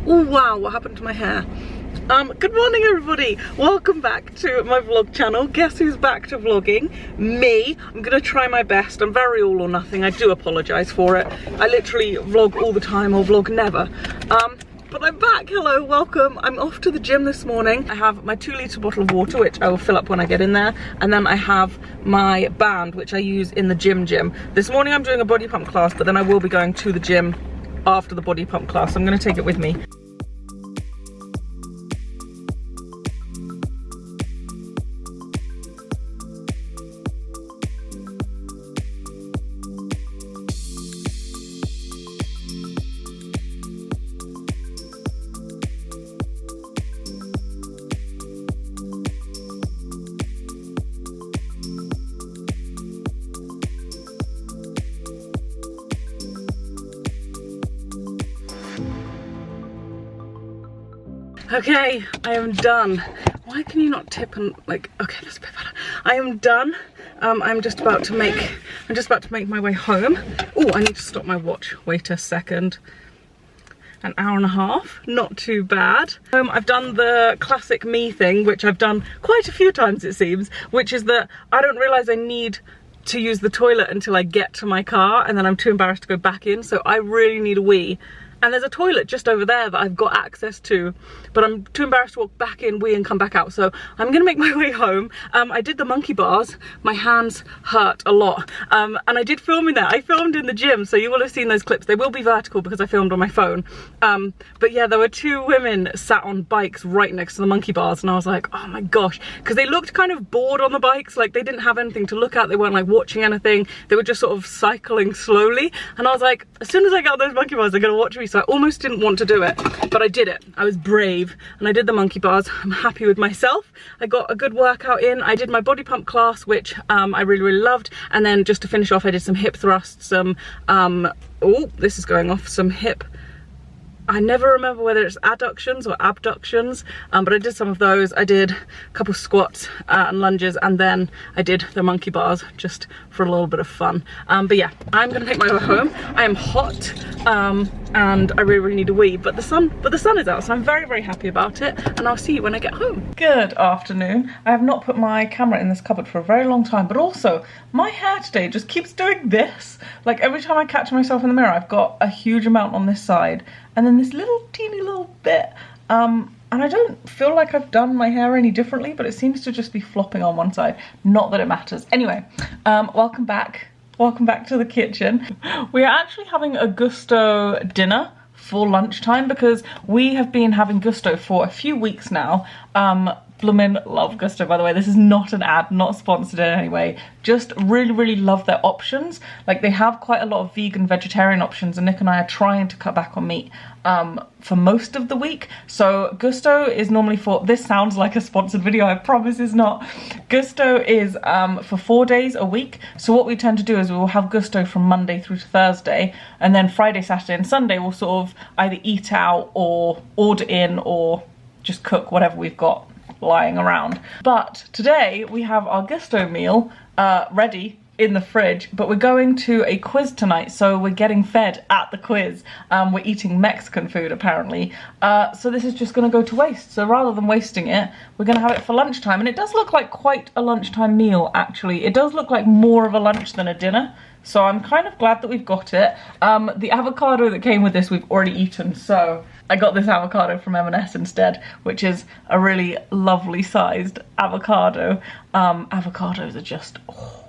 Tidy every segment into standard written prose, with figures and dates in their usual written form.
Oh wow, what happened to my hair? Good morning everybody, welcome back to my vlog channel. Guess who's back to vlogging? Me. I'm gonna try my best. I'm very all or nothing, I do apologise for it. I literally vlog all the time or vlog never. But I'm back, hello, welcome. I'm off to the gym this morning. I have my 2-litre bottle of water, which I will fill up when I get in there. And then I have my band, which I use in the gym. This morning I'm doing a body pump class, but then I will be going to the gym after the body pump class. I'm gonna take it with me. Okay, I am done. Why can you not tip and like, okay, that's a bit better. I am done. I'm just about to make my way home. Oh, I need to stop my watch. Wait a second. An hour and a half, not too bad. I've done the classic me thing, which I've done quite a few times it seems, which is that I don't realise I need to use the toilet until I get to my car, and then I'm too embarrassed to go back in, so I really need a wee. And there's a toilet just over there that I've got access to, but I'm too embarrassed to walk back in, wee, and come back out. So I'm gonna make my way home. I did the monkey bars. My hands hurt a lot. And I did film in there. I filmed in the gym, so you will have seen those clips. They will be vertical because I filmed on my phone. But yeah, there were 2 women sat on bikes right next to the monkey bars, and I was like, oh my gosh, because they looked kind of bored on the bikes. Like they didn't have anything to look at. They weren't like watching anything. They were just sort of cycling slowly. And I was like, as soon as I get on those monkey bars, they're gonna watch me. So I almost didn't want to do it, but I did it. I was brave and I did the monkey bars. I'm happy with myself. I got a good workout in. I did my body pump class, which I really loved. And then just to finish off, I did some hip thrusts, some, oh, this is going off, some hip, I never remember whether it's adductions or abductions, but I did some of those. I did a couple squats and lunges, and then I did the monkey bars just for a little bit of fun. But yeah, I'm gonna make my way home. I am hot, and I really need a wee, but the sun is out, so I'm very happy about it, and I'll see you when I get home. Good afternoon. I have not put my camera in this cupboard for a very long time, but also my hair today just keeps doing this. Like every time I catch myself in the mirror, I've got a huge amount on this side, and then this little teeny little bit, and I don't feel like I've done my hair any differently, but it seems to just be flopping on one side. Not that it matters. Anyway, welcome back. Welcome back to the kitchen. We are actually having a Gusto dinner for lunchtime because we have been having Gusto for a few weeks now. Bloomin' love Gusto, by the way. This is not an ad, not sponsored in any way. Just really love their options. Like they have quite a lot of vegan, vegetarian options, and Nick and I are trying to cut back on meat for most of the week. So Gusto is normally for, this sounds like a sponsored video, I promise it's not. Gusto is for 4 days a week. So what we tend to do is we will have Gusto from Monday through to Thursday, and then Friday, Saturday and Sunday we'll sort of either eat out or order in or just cook whatever we've got lying around. But today we have our Gusto meal ready in the fridge, but we're going to a quiz tonight, so we're getting fed at the quiz. We're eating Mexican food apparently, so this is just going to go to waste. So rather than wasting it, we're going to have it for lunchtime, and it does look like quite a lunchtime meal actually. It does look like more of a lunch than a dinner, so I'm kind of glad that we've got it. The avocado that came with this we've already eaten, so I got this avocado from M&S instead, which is a really lovely sized avocado. Avocados are just, oh.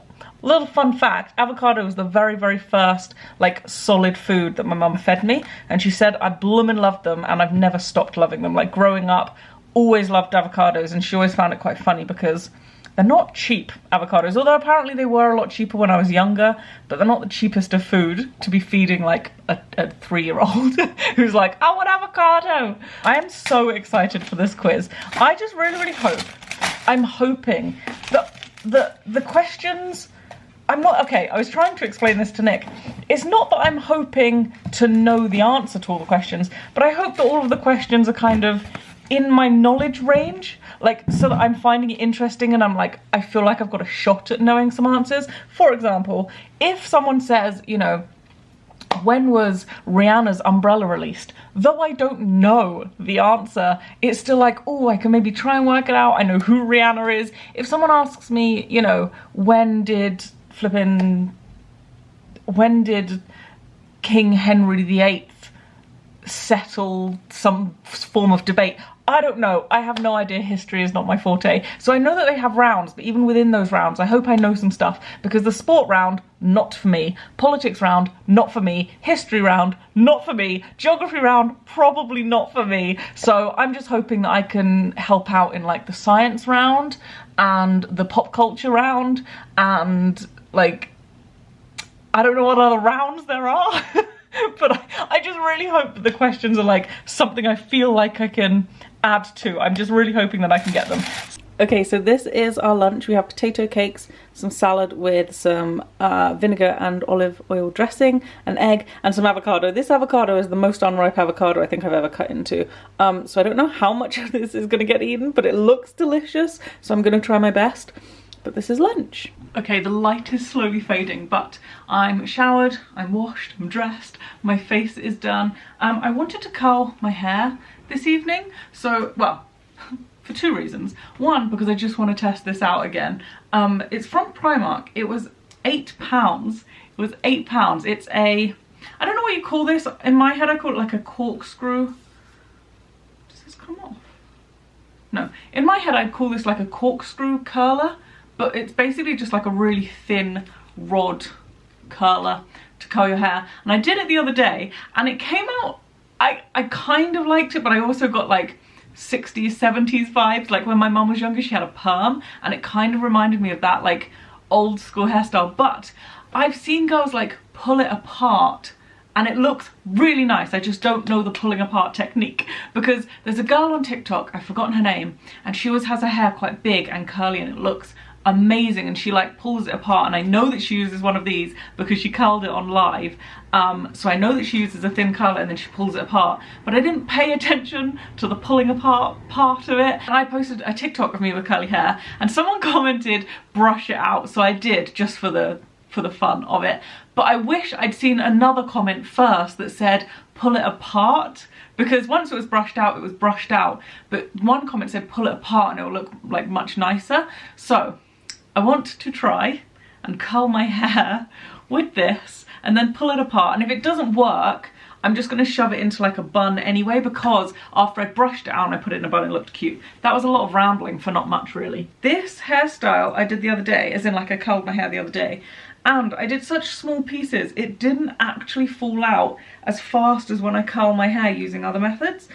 Little fun fact, avocado was the very first like solid food that my mum fed me, and she said I bloomin' loved them and I've never stopped loving them. Like growing up, always loved avocados, and she always found it quite funny because they're not cheap avocados, although apparently they were a lot cheaper when I was younger, but they're not the cheapest of food to be feeding like a 3-year-old who's like, I want avocado. I am so excited for this quiz. I just really hope, I'm hoping that the questions, I'm not, okay, I was trying to explain this to Nick. It's not that I'm hoping to know the answer to all the questions, but I hope that all of the questions are kind of in my knowledge range, like so that I'm finding it interesting and I'm like, I feel like I've got a shot at knowing some answers. For example, if someone says, you know, when was Rihanna's Umbrella released? Though I don't know the answer, it's still like, oh, I can maybe try and work it out. I know who Rihanna is. If someone asks me, you know, when did King Henry VIII settle some form of debate? I don't know. I have no idea. History is not my forte. So I know that they have rounds, but even within those rounds, I hope I know some stuff, because the sport round, not for me. Politics round, not for me. History round, not for me. Geography round, probably not for me. So I'm just hoping that I can help out in like the science round and the pop culture round and like, I don't know what other rounds there are. But I just really hope that the questions are like something I feel like I can add to. I'm just really hoping that I can get them. Okay, so this is our lunch. We have potato cakes, some salad with some vinegar and olive oil dressing, an egg, and some avocado. This avocado is the most unripe avocado I think I've ever cut into. So I don't know how much of this is going to get eaten, but it looks delicious, so I'm going to try my best. But this is lunch. Okay, the light is slowly fading, but I'm showered, I'm washed, I'm dressed, my face is done. I wanted to curl my hair this evening, so, well, for two reasons. One, because I just want to test this out again. It's from Primark. It was £8. It was £8. It's a, I don't know what you call this. In my head, I call it like a corkscrew. Does this come off? No. In my head, I'd call this like a corkscrew curler, but it's basically just like a really thin rod curler to curl your hair. And I did it the other day, and it came out, I kind of liked it, but I also got like 60s, 70s vibes. Like when my mum was younger, she had a perm, and it kind of reminded me of that like old school hairstyle. But I've seen girls like pull it apart, and it looks really nice. I just don't know the pulling apart technique, because there's a girl on TikTok, I've forgotten her name, and she always has her hair quite big and curly, and it looks amazing, and she like pulls it apart, and I know that she uses one of these because she curled it on live, so I know that she uses a thin curler and then she pulls it apart, but I didn't pay attention to the pulling apart part of it. And I posted a TikTok of me with curly hair, and someone commented brush it out, so I did, just for the fun of it. But I wish I'd seen another comment first that said pull it apart, because once it was brushed out, it was brushed out, but one comment said pull it apart and it will look like much nicer. So I want to try and curl my hair with this and then pull it apart, and if it doesn't work, I'm just going to shove it into like a bun anyway, because after I brushed it out and I put it in a bun, it looked cute. That was a lot of rambling for not much really. This hairstyle I did the other day, as in like I curled my hair the other day, and I did such small pieces, it didn't actually fall out as fast as when I curl my hair using other methods.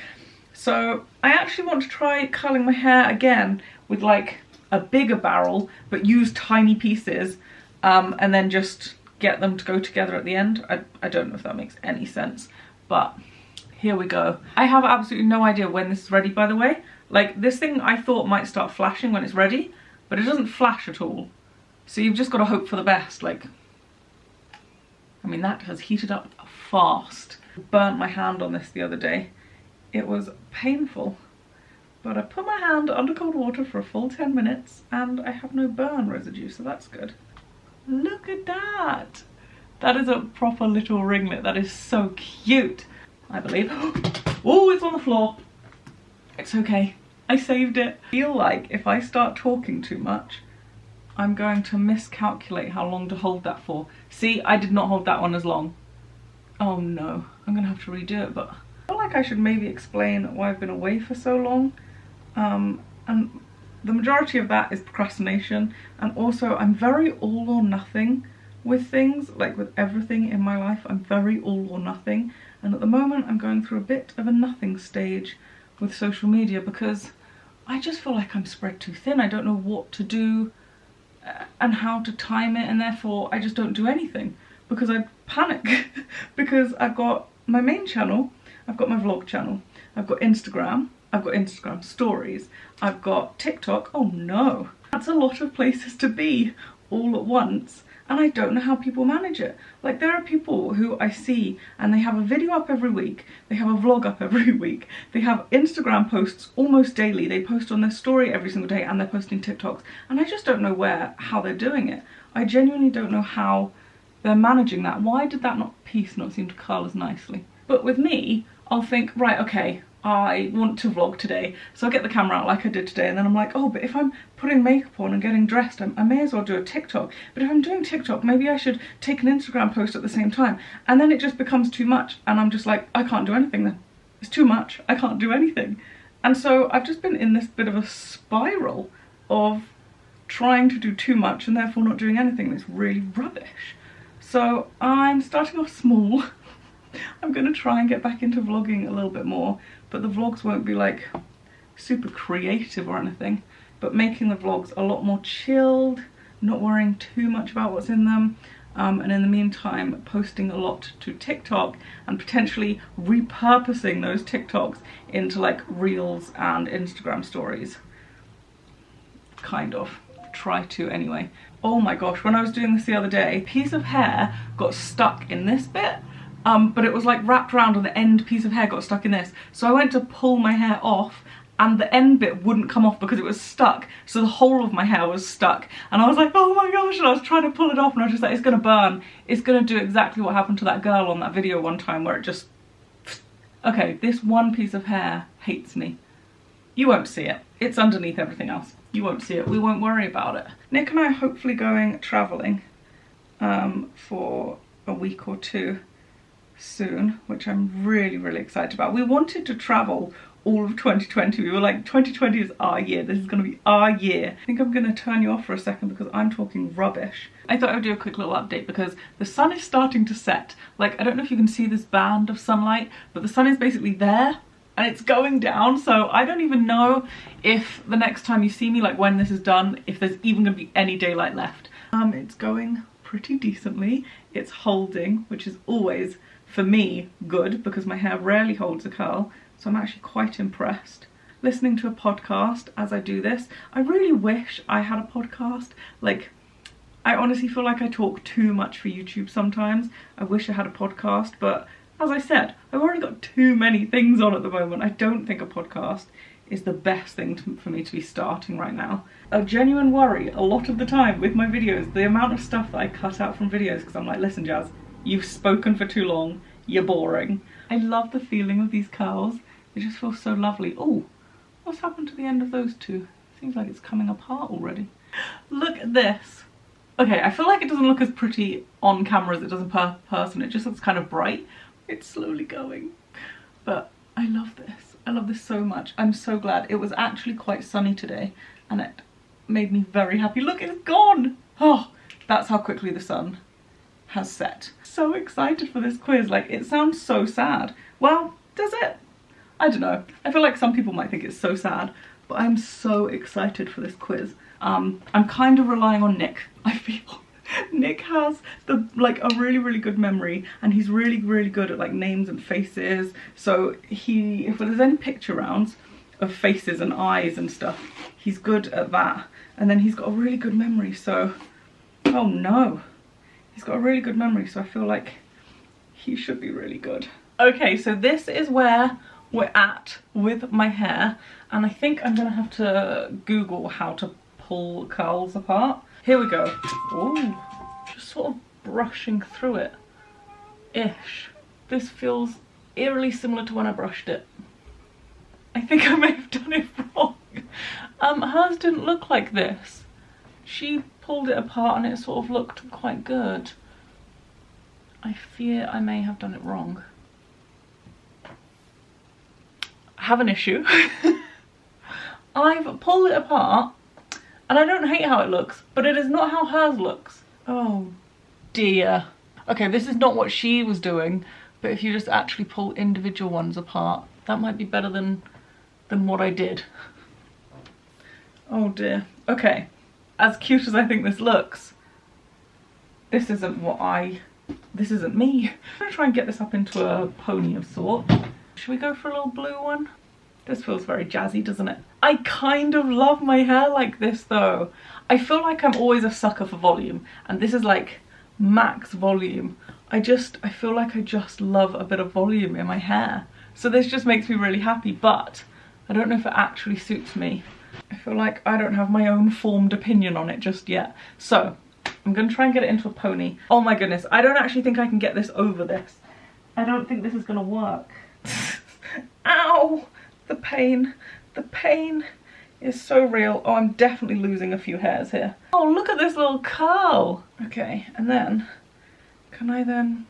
So I actually want to try curling my hair again with like a bigger barrel, but use tiny pieces, and then just get them to go together at the end. I don't know if that makes any sense, but here we go. I have absolutely no idea when this is ready, by the way. Like, this thing I thought might start flashing when it's ready, but it doesn't flash at all. So you've just got to hope for the best. Like, I mean, that has heated up fast. Burnt my hand on this the other day. It was painful. But I put my hand under cold water for a full 10 minutes and I have no burn residue, so that's good. Look at that! That is a proper little ringlet. That is so cute, I believe. Oh, it's on the floor. It's okay. I saved it. I feel like if I start talking too much, I'm going to miscalculate how long to hold that for. See, I did not hold that one as long. Oh no, I'm gonna have to redo it, but I feel like I should maybe explain why I've been away for so long. And the majority of that is procrastination, and also I'm very all or nothing with things, like with everything in my life. I'm very all or nothing, and at the moment I'm going through a bit of a nothing stage with social media, because I just feel like I'm spread too thin. I don't know what to do and how to time it, and therefore I just don't do anything because I panic. Because I've got my main channel, I've got my vlog channel, I've got Instagram, I've got Instagram stories, I've got TikTok. Oh no, that's a lot of places to be all at once, and I don't know how people manage it. Like, there are people who I see and they have a video up every week, they have a vlog up every week, they have Instagram posts almost daily, they post on their story every single day, and they're posting TikToks, and I just don't know how they're doing it. I genuinely don't know how they're managing that. Why did that piece not seem to curl as nicely? But with me, I'll think, right, okay, I want to vlog today, so I'll get the camera out like I did today, and then I'm like, oh, but if I'm putting makeup on and getting dressed, I may as well do a TikTok. But if I'm doing TikTok, maybe I should take an Instagram post at the same time. And then it just becomes too much, and I'm just like, I can't do anything then. It's too much, I can't do anything. And so I've just been in this bit of a spiral of trying to do too much and therefore not doing anything that's really rubbish. So I'm starting off small. I'm gonna try and get back into vlogging a little bit more, but the vlogs won't be like super creative or anything, but making the vlogs a lot more chilled, not worrying too much about what's in them, and in the meantime posting a lot to TikTok and potentially repurposing those TikToks into like reels and Instagram stories. Kind of. Try to anyway. Oh my gosh, when I was doing this the other day, a piece of hair got stuck in this bit, but it was like wrapped around and the end piece of hair got stuck in this. So I went to pull my hair off and the end bit wouldn't come off because it was stuck. So the whole of my hair was stuck. And I was like, oh my gosh, and I was trying to pull it off and I was just like, it's gonna burn. It's gonna do exactly what happened to that girl on that video one time where it just... Okay, this one piece of hair hates me. You won't see it. It's underneath everything else. You won't see it. We won't worry about it. Nick and I are hopefully going travelling for a week or two soon, which I'm really, really excited about. We wanted to travel all of 2020. We were like, 2020 is our year. This is going to be our year. I think I'm going to turn you off for a second because I'm talking rubbish. I thought I would do a quick little update because the sun is starting to set. Like, I don't know if you can see this band of sunlight, but the sun is basically there and it's going down. So I don't even know if the next time you see me, like when this is done, if there's even going to be any daylight left. It's going pretty decently. It's holding, which is always, for me, good because my hair rarely holds a curl. So I'm actually quite impressed. Listening to a podcast as I do this, I really wish I had a podcast. Like, I honestly feel like I talk too much for YouTube sometimes. I wish I had a podcast, but as I said, I've already got too many things on at the moment. I don't think a podcast is the best thing for me to be starting right now. A genuine worry a lot of the time with my videos, the amount of stuff that I cut out from videos because I'm like, listen Jazz, you've spoken for too long, you're boring. I love the feeling of these curls. It just feels so lovely. Oh, what's happened to the end of those two? Seems like it's coming apart already. Look at this. Okay, I feel like it doesn't look as pretty on camera as it does in person. It just looks kind of bright. It's slowly going. But I love this. I love this so much. I'm so glad. It was actually quite sunny today and it made me very happy. Look, it's gone. Oh, that's how quickly the sun has set. So excited for this quiz. Like, it sounds so sad. Well, does it? I don't know. I feel like some people might think it's so sad, but I'm so excited for this quiz. I'm kind of relying on Nick, I feel. Nick has a really, really good memory and he's really, really good at like names and faces. So if there's any picture rounds of faces and eyes and stuff, he's good at that. And then he's got a really good memory, so, oh no. He's got a really good memory, so I feel like he should be really good. Okay, so this is where we're at with my hair, and I think I'm gonna have to Google how to pull curls apart. Here we go. Ooh, just sort of brushing through it ish. This feels eerily similar to when I brushed it. I think I may have done it wrong. Hers didn't look like this. She pulled it apart and it sort of looked quite good. I fear I may have done it wrong. Have an issue. I've pulled it apart and I don't hate how it looks, but it is not how hers looks. Oh dear. Okay, this is not what she was doing, but if you just actually pull individual ones apart, that might be better than what I did. Oh dear. Okay, as cute as I think this looks, this isn't me. I'm gonna try and get this up into a pony of sort. Should we go for a little blue one? This feels very jazzy, doesn't it? I kind of love my hair like this though. I feel like I'm always a sucker for volume, and this is like max volume. I feel like I just love a bit of volume in my hair. So this just makes me really happy, but I don't know if it actually suits me. I feel like I don't have my own formed opinion on it just yet. So I'm gonna try and get it into a pony. Oh my goodness, I don't actually think I can get this over this. I don't think this is gonna work. Ow! The pain. The pain is so real. Oh, I'm definitely losing a few hairs here. Oh, look at this little curl. Okay, and then, can I then...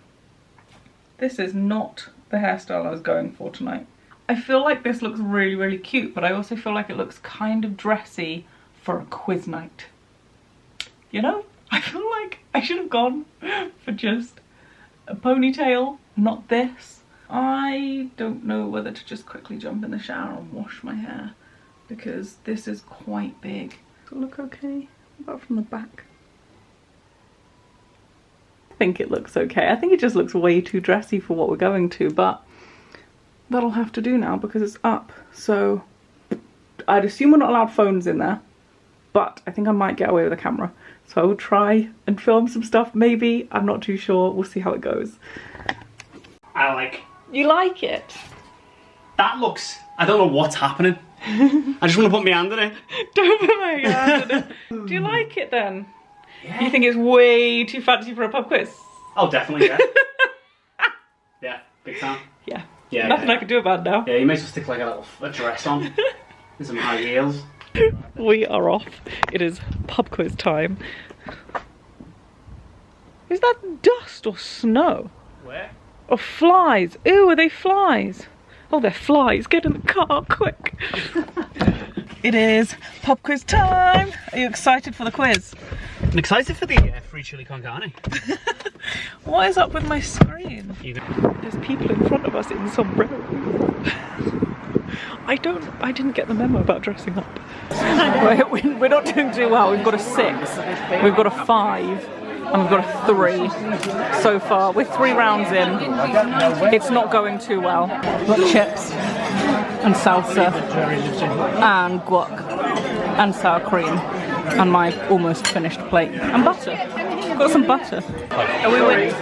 This is not the hairstyle I was going for tonight. I feel like this looks really, really cute, but I also feel like it looks kind of dressy for a quiz night. You know? I feel like I should have gone for just a ponytail, not this. I don't know whether to just quickly jump in the shower and wash my hair, because this is quite big. Does it look okay? What about from the back? I think it looks okay. I think it just looks way too dressy for what we're going to, but that'll have to do now because it's up. So I'd assume we're not allowed phones in there, but I think I might get away with a camera. So I will try and film some stuff, maybe. I'm not too sure. We'll see how it goes. I like. You like it? That looks... I don't know what's happening. I just want to put my hand in it. Don't put my hand in it. Do you like it then? Yeah. You think it's way too fancy for a pub quiz? Oh, definitely, yeah. Yeah, big time. Yeah. Yeah. Nothing I can do about it now. Yeah, you may as well stick like a dress on and some high heels. We are off. It is pub quiz time. Is that dust or snow? Where? Or flies? Ew, are they flies? Oh, they're flies. Get in the car, quick. It is pub quiz time. Are you excited for the quiz? I'm excited for the free chili con carne. What is up with my screen? There's people in front of us in sombreros. I didn't get the memo about dressing up. We're not doing too well. We've got a 6, we've got a 5, and we've got a 3 so far. We're 3 rounds in. It's not going too well. We've got chips and salsa and guac and sour cream and my almost finished plate and butter. We've got some butter. Are we winning?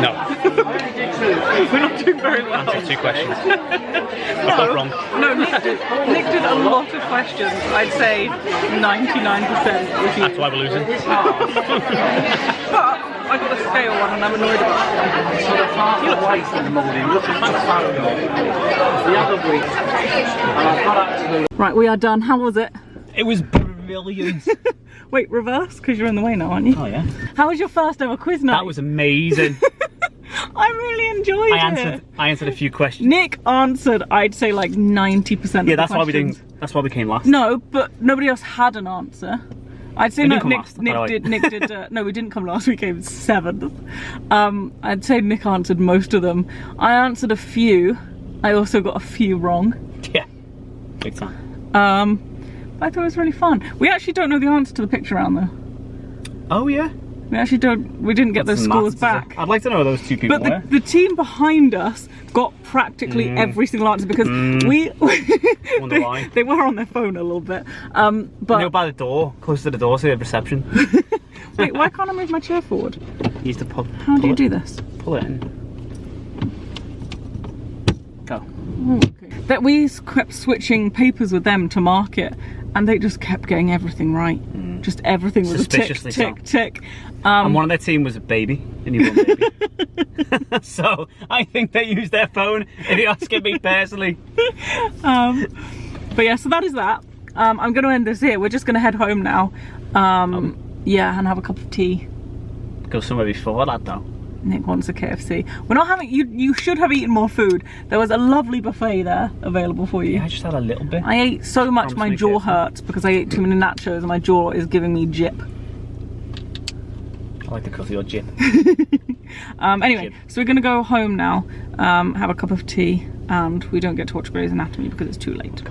No. We're not doing very well. Answer 2 questions. I got wrong. No, Nick did a lot of questions. I'd say 99% with you. That's why we're losing. But I got a scale one and I'm annoyed about it. You look white in the morning. Right, we are done. How was it? It was brilliant. Wait, reverse? Because you're in the way now, aren't you? Oh yeah. How was your first ever quiz night? That was amazing. I really enjoyed it. I answered a few questions. Nick answered, I'd say like 90%. Yeah, that's why we didn't. That's why we came last. No, but nobody else had an answer. I'd say Nick did. No, we didn't come last. We came 7th. I'd say Nick answered most of them. I answered a few. I also got a few wrong. Yeah, big time. I thought it was really fun. We actually don't know the answer to the picture round though. Oh yeah. We actually don't. We didn't get those scores back. I'd like to know who those 2 people were. But the team behind us got practically every single answer because Wonder why. They were on their phone a little bit. But they were by the door, close to the door, so they had reception. Wait, why can't I move my chair forward? You used to pull. How do you do this? Pull it in. Go. Oh, okay. That we kept switching papers with them to mark it, and they just kept getting everything right. Just everything was a tick, tick, tick. And one of their team was a baby, a newborn baby. So I think they used their phone, if you're asking me personally. But yeah, so that is that. I'm going to end this here. We're just going to head home now. Yeah, and have a cup of tea. Go somewhere before that though. Nick wants a KFC. We're not having, you should have eaten more food. There was a lovely buffet there available for you. Yeah, I just had a little bit. I ate so much my jaw hurts because I ate too many nachos and my jaw is giving me jip. I like the cut of your jip. Anyway, so we're gonna go home now, have a cup of tea, and we don't get to watch Grey's Anatomy because it's too late.